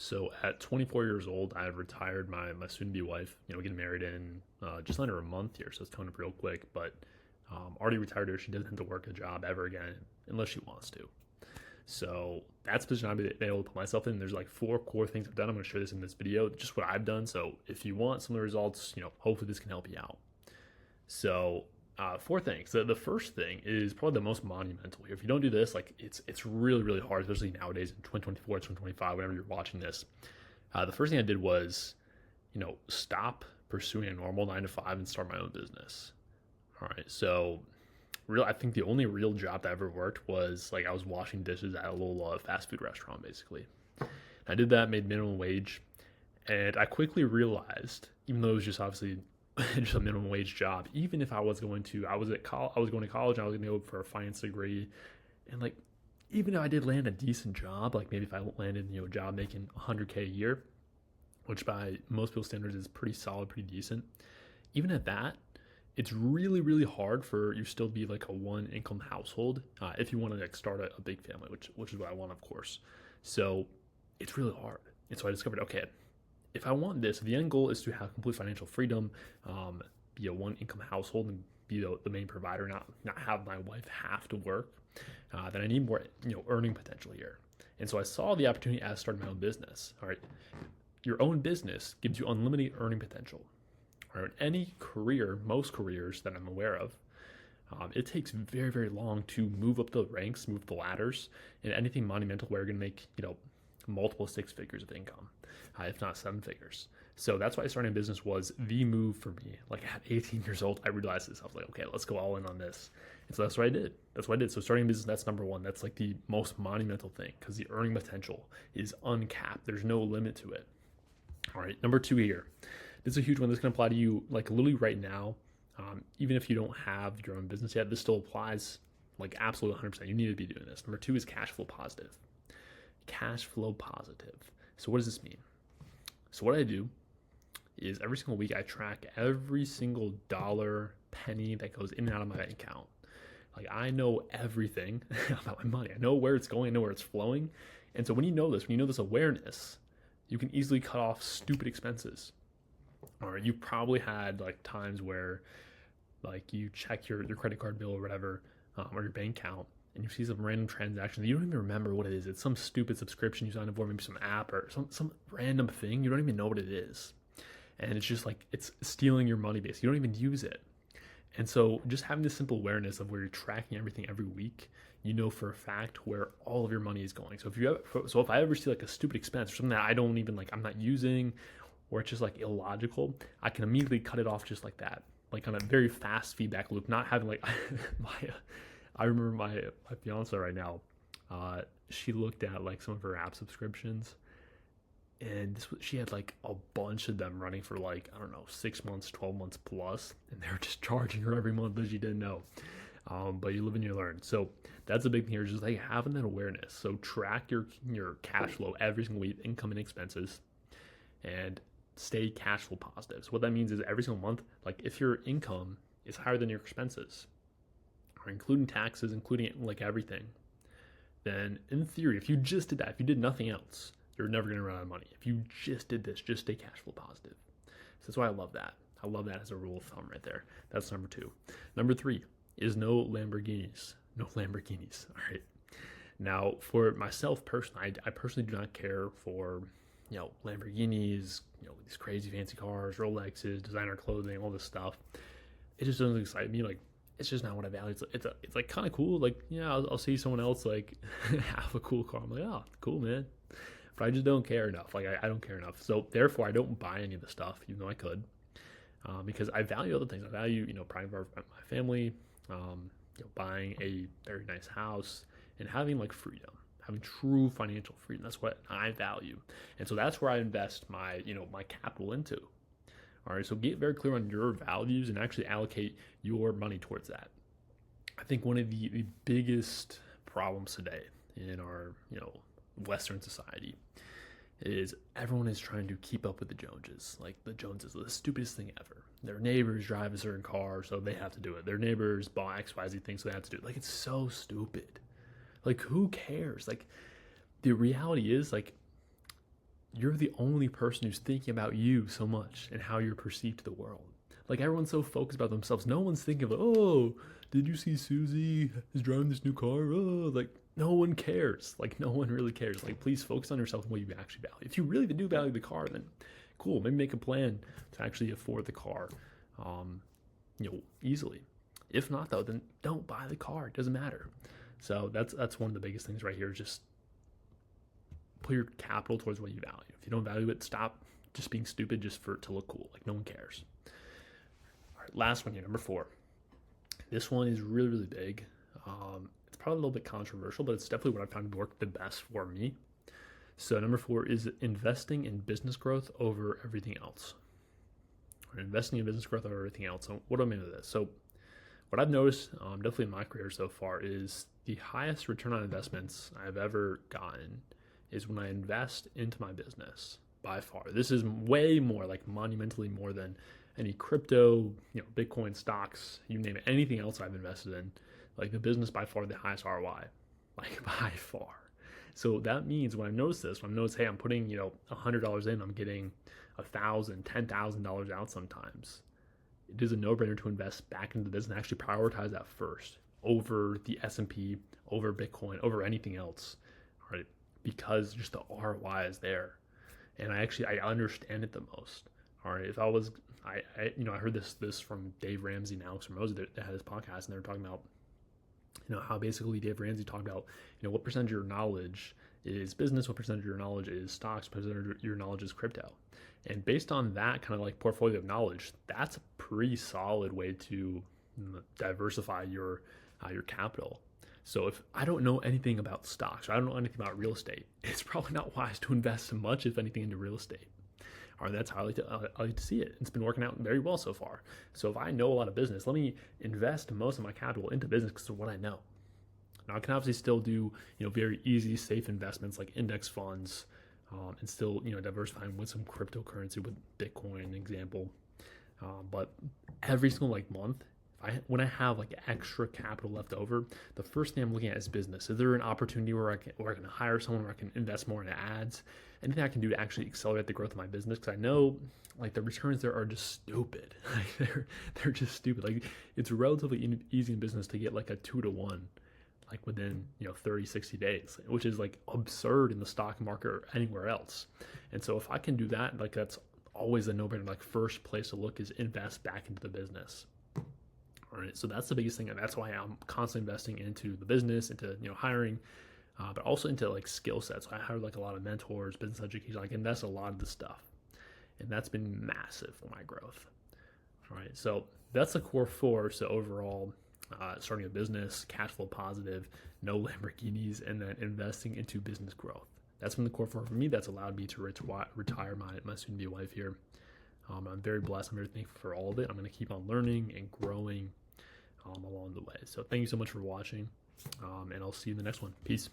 So at 24 years old, I've retired my soon-to-be wife. Getting married in just under a month here, so it's coming up real quick. But already retired her. She doesn't have to work a job ever again unless she wants to. So that's the position I've been able to put myself in. There's like four core things I've done. I'm going to share this in this video, just what I've done. So if you want some of the results, hopefully this can help you out. So four things. The first thing is probably the most monumental here. If you don't do this, like it's really really hard, especially nowadays in 2024, 2025, whenever you're watching this. The first thing I did was, stop pursuing a normal 9 to 5 and start my own business. All right, so I think the only real job that I ever worked was like I was washing dishes at a little fast food restaurant, basically. I did that, made minimum wage, and I quickly realized, even though it was just obviously just a minimum wage job, even if I was going to, I was going to college, and I was going to go for a finance degree, and like, even if I did land a decent job, like maybe if I landed, a job making 100K a year, which by most people's standards is pretty solid, pretty decent. Even at that, it's really really hard for you still to be like a one income household if you want to like start a big family, which is what I want, of course. So it's really hard, and so I discovered, okay, if I want this, if the end goal is to have complete financial freedom, be a one income household and be the main provider, not have my wife have to work, then I need more earning potential here. And so I saw the opportunity as starting my own business. All right, your own business gives you unlimited earning potential. All right, any career, most careers that I'm aware of, it takes very very long to move up the ranks, move the ladders, and anything monumental where you're going to make multiple six figures of income, if not seven figures. So that's why starting a business was the move for me. Like at 18 years old, I realized this. I was like, okay, let's go all in on this. And so that's what I did. So starting a business, that's number one. That's like the most monumental thing because the earning potential is uncapped. There's no limit to it. All right, number two here. This is a huge one. This can apply to you like literally right now. Even if you don't have your own business yet, this still applies like absolutely 100%. You need to be doing this. Number two is cash flow positive. Cash flow positive. So what does this mean? So what I do is every single week I track every single dollar, penny that goes in and out of my bank account. Like I know everything about my money. I know where it's going, I know where it's flowing. And so when you know this awareness, you can easily cut off stupid expenses. Or you probably had like times where like you check your credit card bill or whatever, or your bank account, and you see some random transaction that you don't even remember what it is. It's some stupid subscription you signed up for, maybe some app or some random thing. You don't even know what it is. And it's just like it's stealing your money base. You don't even use it. And so just having this simple awareness of where you're tracking everything every week, you know for a fact where all of your money is going. So if I ever see like a stupid expense or something that I don't even like, I'm not using, or it's just like illogical, I can immediately cut it off just like that, like on a very fast feedback loop, not having like I remember my fiance right now, she looked at like some of her app subscriptions, and she had like a bunch of them running for like, I don't know, 6 months, 12 months plus, and they were just charging her every month that she didn't know. But you live and you learn. So that's a big thing here, just like having that awareness. So track your cash flow every single week, income and expenses, and stay cash flow positive. So what that means is every single month, like if your income is higher than your expenses, or including taxes, including like everything, then in theory, if you just did that, if you did nothing else, you're never going to run out of money. If you just did this, just stay cash flow positive. So that's why I love that. I love that as a rule of thumb right there. That's number two. Number three is no Lamborghinis. No Lamborghinis. All right. Now, for myself personally, I personally do not care for Lamborghinis, these crazy fancy cars, Rolexes, designer clothing, all this stuff. It just doesn't excite me. Like, it's just not what I value. It's like kind of cool. Like, yeah, I'll see someone else like have a cool car. I'm like, oh, cool, man. But I just don't care enough. Like, I don't care enough. So therefore, I don't buy any of the stuff, even though I could, because I value other things. I value, pride for my family, buying a very nice house, and having like freedom, having true financial freedom. That's what I value, and so that's where I invest my my capital into. All right, so get very clear on your values and actually allocate your money towards that. I think one of the biggest problems today in our Western society is everyone is trying to keep up with the Joneses. Like the Joneses are the stupidest thing ever. Their neighbors drive a certain car, so they have to do it. Their neighbors bought XYZ things, so they have to do it. Like it's so stupid. Like who cares? Like the reality is like you're the only person who's thinking about you so much and how you're perceived to the world. Like, everyone's so focused about themselves. No one's thinking of, oh, did you see Susie is driving this new car? Oh, like, no one cares. Like, no one really cares. Like, please focus on yourself and what you actually value. If you really do value the car, then cool. Maybe make a plan to actually afford the car, easily. If not, though, then don't buy the car. It doesn't matter. So that's one of the biggest things right here. Just put your capital towards what you value. If you don't value it, stop just being stupid just to look cool. Like, no one cares. All right, last one here, number 4. This one is really, really big. It's probably a little bit controversial, but it's definitely what I found worked the best for me. So number 4 is investing in business growth over everything else. Or investing in business growth over everything else. So what do I mean by this? So what I've noticed, definitely in my career so far, is the highest return on investments I've ever gotten is when I invest into my business, by far. This is way more, like monumentally more than any crypto, Bitcoin, stocks, you name it, anything else I've invested in. Like, the business by far the highest ROI, like by far. So that means when I notice this, when I notice, hey, I'm putting, $100 in, I'm getting $1,000, $10,000 out sometimes. It is a no-brainer to invest back into the business and actually prioritize that first over the S&P, over Bitcoin, over anything else, right? Because just the ROI is there. And I understand it the most. All right. If I was, I heard this from Dave Ramsey and Alex Ramosi that had this podcast, and they were talking about, how basically Dave Ramsey talked about, what percentage of your knowledge is business, what percentage of your knowledge is stocks, percentage of your knowledge is crypto. And based on that kind of like portfolio of knowledge, that's a pretty solid way to diversify your capital. So if I don't know anything about stocks, or I don't know anything about real estate, it's probably not wise to invest much, if anything, into real estate. Or that's how I like to see it. It's been working out very well so far. So if I know a lot of business, let me invest most of my capital into business because of what I know. Now, I can obviously still do, very easy, safe investments like index funds, and still, diversifying with some cryptocurrency with Bitcoin, example. But every single month, when I have extra capital left over, the first thing I'm looking at is business. Is there an opportunity where I can hire someone, where I can invest more in ads? Anything I can do to actually accelerate the growth of my business? Because I know the returns there are just stupid. They're just stupid. It's relatively easy in business to get a 2-to-1, within 30, 60 days, which is absurd in the stock market or anywhere else. And so if I can do that, that's always a no-brainer. First place to look is invest back into the business. All right, so that's the biggest thing, and that's why I'm constantly investing into the business, into hiring, but also into skill sets. I hired a lot of mentors, business education. I invest a lot of the stuff, and that's been massive for my growth. All right, so that's the core 4. So overall, starting a business, cash flow positive, no Lamborghinis, and then investing into business growth. That's been the core 4 for me. That's allowed me to retire my soon-to-be wife here. I'm very blessed. I'm very thankful for all of it. I'm going to keep on learning and growing along the way. So thank you so much for watching, and I'll see you in the next one. Peace.